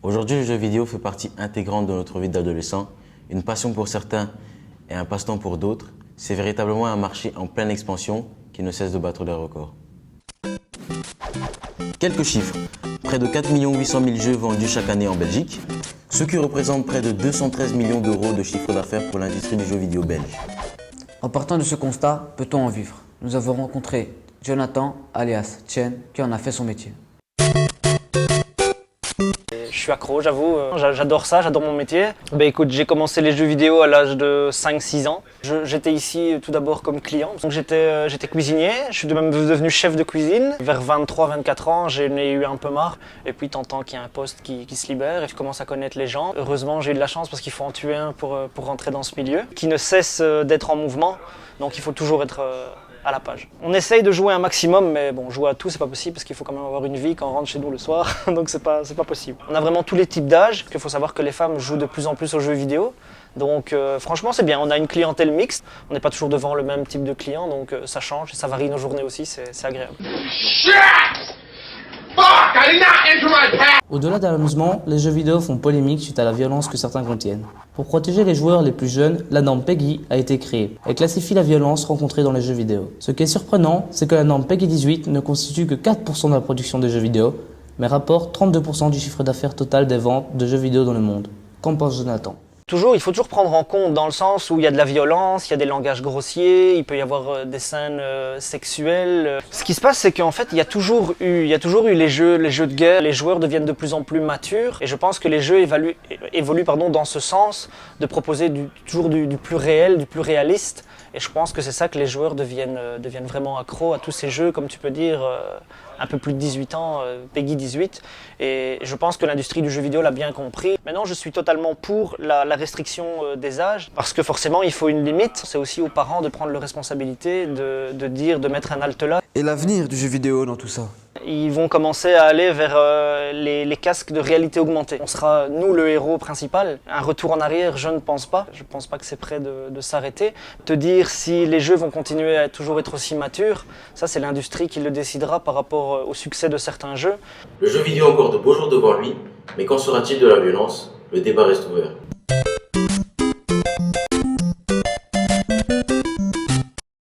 Aujourd'hui, le jeu vidéo fait partie intégrante de notre vie d'adolescent. Une passion pour certains et un passe-temps pour d'autres. C'est véritablement un marché en pleine expansion qui ne cesse de battre les records. Quelques chiffres. Près de 4 800 000 jeux vendus chaque année en Belgique, ce qui représente près de 213 millions d'euros de chiffre d'affaires pour l'industrie du jeu vidéo belge. En partant de ce constat, peut-on en vivre? Nous avons rencontré Jonathan, alias Chen, qui en a fait son métier. Je suis accro, j'avoue, j'adore ça, j'adore mon métier. Écoute, j'ai commencé les jeux vidéo à l'âge de 5-6 ans. J'étais ici tout d'abord comme client. Donc j'étais cuisinier, je suis même devenu chef de cuisine. Vers 23-24 ans, j'en ai eu un peu marre. Et puis t'entends qu'il y a un poste qui se libère et tu commences à connaître les gens. Heureusement, j'ai eu de la chance parce qu'il faut en tuer un pour rentrer dans ce milieu, qui ne cesse d'être en mouvement. Donc il faut toujours être à la page. On essaye de jouer un maximum, mais bon, jouer à tout, c'est pas possible parce qu'il faut quand même avoir une vie quand on rentre chez nous le soir, donc c'est pas possible. On a vraiment tous les types d'âge, qu'il faut savoir que les femmes jouent de plus en plus aux jeux vidéo, donc franchement c'est bien, on a une clientèle mixte, on n'est pas toujours devant le même type de client, donc ça change, ça varie nos journées aussi, c'est agréable. Au-delà de l'amusement, les jeux vidéo font polémique suite à la violence que certains contiennent. Pour protéger les joueurs les plus jeunes, la norme PEGI a été créée. Elle classifie la violence rencontrée dans les jeux vidéo. Ce qui est surprenant, c'est que la norme PEGI 18 ne constitue que 4% de la production des jeux vidéo, mais rapporte 32% du chiffre d'affaires total des ventes de jeux vidéo dans le monde. Qu'en pense Jonathan? Il faut toujours prendre en compte dans le sens où il y a de la violence, il y a des langages grossiers, il peut y avoir des scènes sexuelles. Ce qui se passe, c'est qu'en fait, il y a toujours eu les jeux de guerre. Les joueurs deviennent de plus en plus matures et je pense que les jeux évoluent dans ce sens de proposer toujours du plus réel, du plus réaliste. Et je pense que c'est ça que les joueurs deviennent vraiment accros à tous ces jeux, comme tu peux dire, un peu plus de 18 ans, PEGI 18. Et je pense que l'industrie du jeu vidéo l'a bien compris. Maintenant, je suis totalement pour la restriction des âges, parce que forcément, il faut une limite. C'est aussi aux parents de prendre leurs responsabilités, de mettre un halte là. Et l'avenir du jeu vidéo dans tout ça? Ils vont commencer à aller vers les casques de réalité augmentée. On sera, nous, le héros principal. Un retour en arrière, je ne pense pas. Je ne pense pas que c'est prêt de s'arrêter. Te dire si les jeux vont continuer à toujours être aussi matures, ça, c'est l'industrie qui le décidera par rapport au succès de certains jeux. Le jeu vidéo a encore de beaux jours devant lui, mais qu'en sera-t-il de la violence? Le débat reste ouvert.